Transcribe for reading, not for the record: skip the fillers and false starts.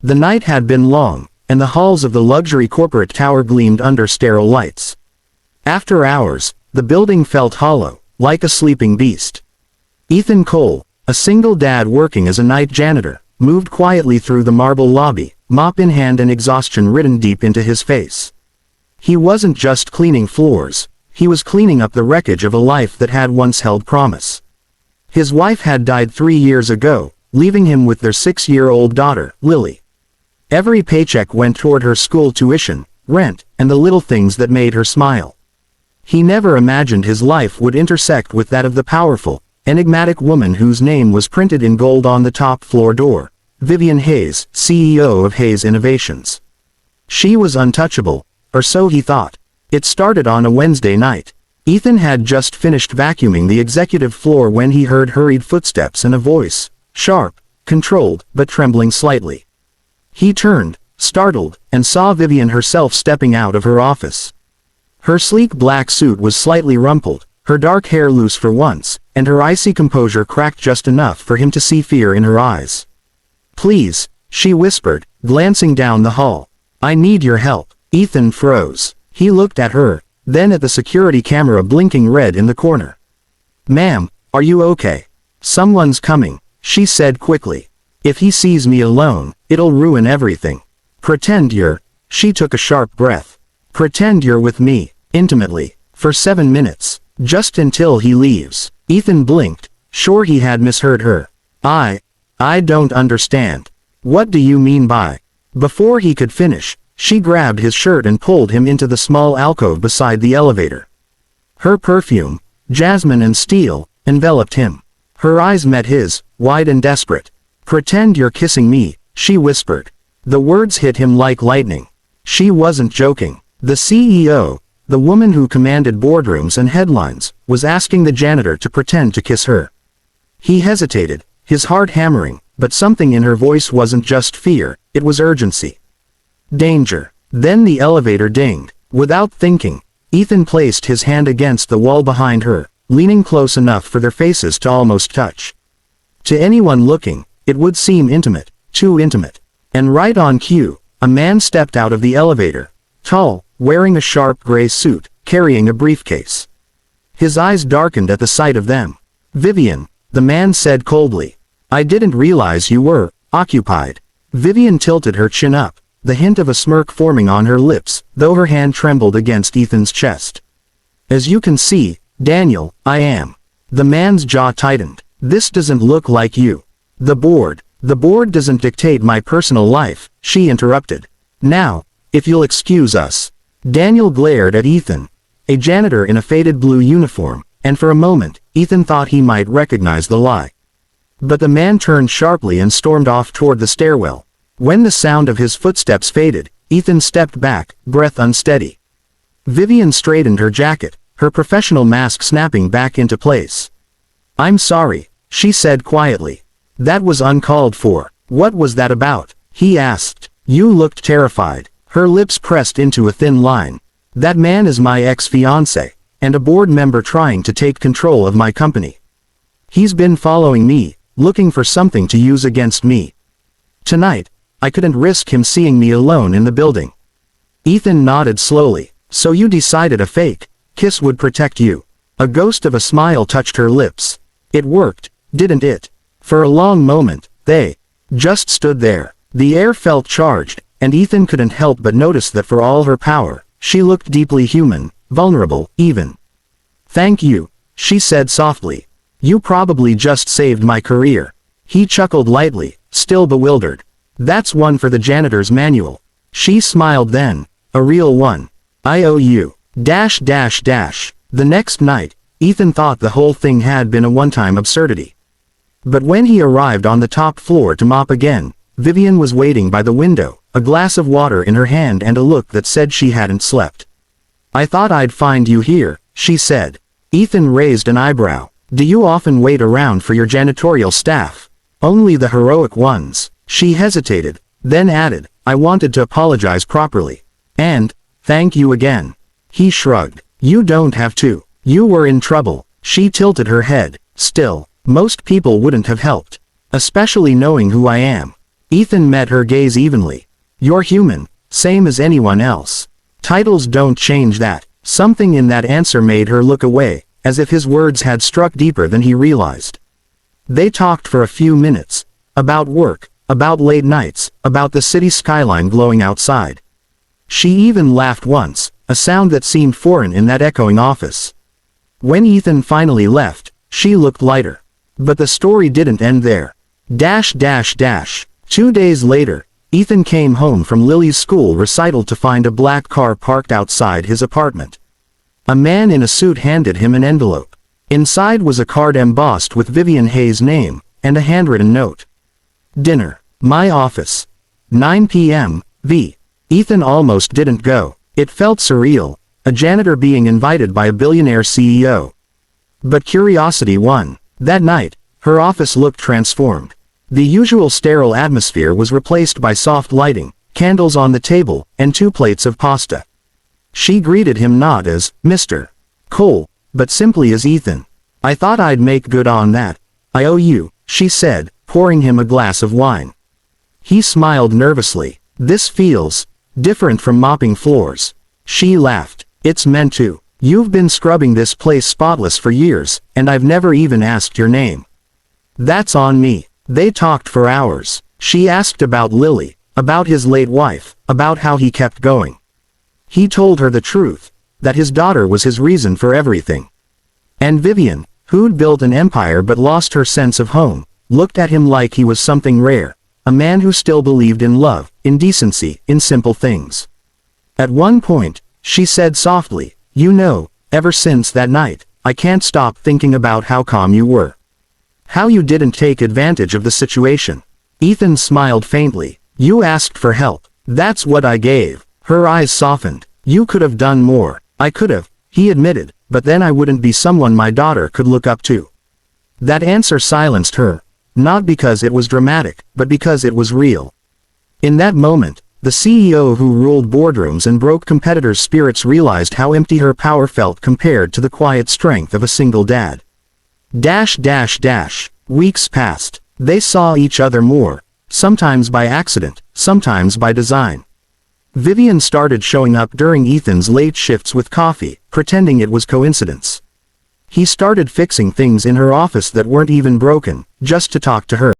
The night had been long, and the halls of the luxury corporate tower gleamed under sterile lights. After hours, the building felt hollow, like a sleeping beast. Ethan Cole, a single dad working as a night janitor, moved quietly through the marble lobby, mop in hand and exhaustion written deep into his face. He wasn't just cleaning floors, he was cleaning up the wreckage of a life that had once held promise. His wife had died 3 years ago, leaving him with their 6-year-old daughter, Lily. Every paycheck went toward her school tuition, rent, and the little things that made her smile. He never imagined his life would intersect with that of the powerful, enigmatic woman whose name was printed in gold on the top floor door, Vivian Hayes, CEO of Hayes Innovations. She was untouchable, or so he thought. It started on a Wednesday night. Ethan had just finished vacuuming the executive floor when he heard hurried footsteps and a voice, sharp, controlled, but trembling slightly. He turned, startled, and saw Vivian herself stepping out of her office. Her sleek black suit was slightly rumpled, her dark hair loose for once, and her icy composure cracked just enough for him to see fear in her eyes. "Please," she whispered, glancing down the hall. "I need your help." Ethan froze. He looked at her, then at the security camera blinking red in the corner. "Ma'am, are you okay?" "Someone's coming," she said quickly. "If he sees me alone, it'll ruin everything. Pretend you're—" She took a sharp breath. "Pretend you're with me, intimately, for 7 minutes, just until he leaves." Ethan blinked, sure he had misheard her. I don't understand. What do you mean by—" Before he could finish, she grabbed his shirt and pulled him into the small alcove beside the elevator. Her perfume, jasmine and steel, enveloped him. Her eyes met his, wide and desperate. "Pretend you're kissing me," she whispered. The words hit him like lightning. She wasn't joking. The CEO, the woman who commanded boardrooms and headlines, was asking the janitor to pretend to kiss her. He hesitated, his heart hammering, but something in her voice wasn't just fear, it was urgency. Danger. Then the elevator dinged. Without thinking, Ethan placed his hand against the wall behind her, leaning close enough for their faces to almost touch. To anyone looking, it would seem intimate, too intimate. And right on cue, a man stepped out of the elevator, tall, wearing a sharp gray suit, carrying a briefcase. His eyes darkened at the sight of them. "Vivian," the man said coldly. "I didn't realize you were occupied." Vivian tilted her chin up, the hint of a smirk forming on her lips, though her hand trembled against Ethan's chest. "As you can see, Daniel, I am." The man's jaw tightened. "This doesn't look like you." The board doesn't dictate my personal life," she interrupted. "Now, if you'll excuse us." Daniel glared at Ethan, a janitor in a faded blue uniform, and for a moment, Ethan thought he might recognize the lie. But the man turned sharply and stormed off toward the stairwell. When the sound of his footsteps faded, Ethan stepped back, breath unsteady. Vivian straightened her jacket, her professional mask snapping back into place. "I'm sorry," she said quietly. "That was uncalled for." "What was that about?" he asked. "You looked terrified." Her lips pressed into a thin line. "That man is my ex-fiancé, and a board member trying to take control of my company. He's been following me, looking for something to use against me. Tonight, I couldn't risk him seeing me alone in the building." Ethan nodded slowly. "So you decided a fake kiss would protect you." A ghost of a smile touched her lips. "It worked, didn't it?" For a long moment, they just stood there. The air felt charged, and Ethan couldn't help but notice that for all her power, she looked deeply human, vulnerable, even. "Thank you," she said softly. "You probably just saved my career." He chuckled lightly, still bewildered. "That's one for the janitor's manual." She smiled then. "A real one. I owe you. .. The next night, Ethan thought the whole thing had been a one-time absurdity. But when he arrived on the top floor to mop again, Vivian was waiting by the window, a glass of water in her hand and a look that said she hadn't slept. "I thought I'd find you here," she said. Ethan raised an eyebrow. "Do you often wait around for your janitorial staff?" "Only the heroic ones." She hesitated, then added, "I wanted to apologize properly. And, thank you again." He shrugged. "You don't have to. You were in trouble." She tilted her head. "Still, most people wouldn't have helped. Especially knowing who I am." Ethan met her gaze evenly. You're human, same as anyone else. Titles don't change that. Something in that answer made her look away, as if his words had struck deeper than he realized. They talked for a few minutes. About work, about late nights, about the city skyline glowing outside. She even laughed once, a sound that seemed foreign in that echoing office. When Ethan finally left, she looked lighter. But the story didn't end there. 2 days later, Ethan came home from Lily's school recital to find a black car parked outside his apartment. A man in a suit handed him an envelope. Inside was a card embossed with Vivian Hayes' name, and a handwritten note. Dinner. My office. 9 p.m. V. Ethan almost didn't go. It felt surreal, a janitor being invited by a billionaire CEO. But curiosity won. That night, her office looked transformed. The usual sterile atmosphere was replaced by soft lighting, candles on the table, and 2 plates of pasta. She greeted him not as Mr. Cole, but simply as Ethan. I thought I'd make good on that. I owe you, she said, pouring him a glass of wine. He smiled nervously. This feels different from mopping floors. She laughed. It's meant to. You've been scrubbing this place spotless for years, and I've never even asked your name. That's on me. They talked for hours. She asked about Lily, about his late wife, about how he kept going. He told her the truth, that his daughter was his reason for everything. And Vivian, who'd built an empire but lost her sense of home, looked at him like he was something rare, a man who still believed in love, in decency, in simple things. At one point, she said softly, you know, ever since that night, I can't stop thinking about how calm you were. How you didn't take advantage of the situation. Ethan smiled faintly. You asked for help. That's what I gave. Her eyes softened. You could have done more. I could have, he admitted, but then I wouldn't be someone my daughter could look up to. That answer silenced her. Not because it was dramatic, but because it was real. In that moment, the CEO who ruled boardrooms and broke competitors' spirits realized how empty her power felt compared to the quiet strength of a single dad. Weeks passed. They saw each other more, sometimes by accident, sometimes by design. Vivian started showing up during Ethan's late shifts with coffee, pretending it was coincidence. He started fixing things in her office that weren't even broken, just to talk to her.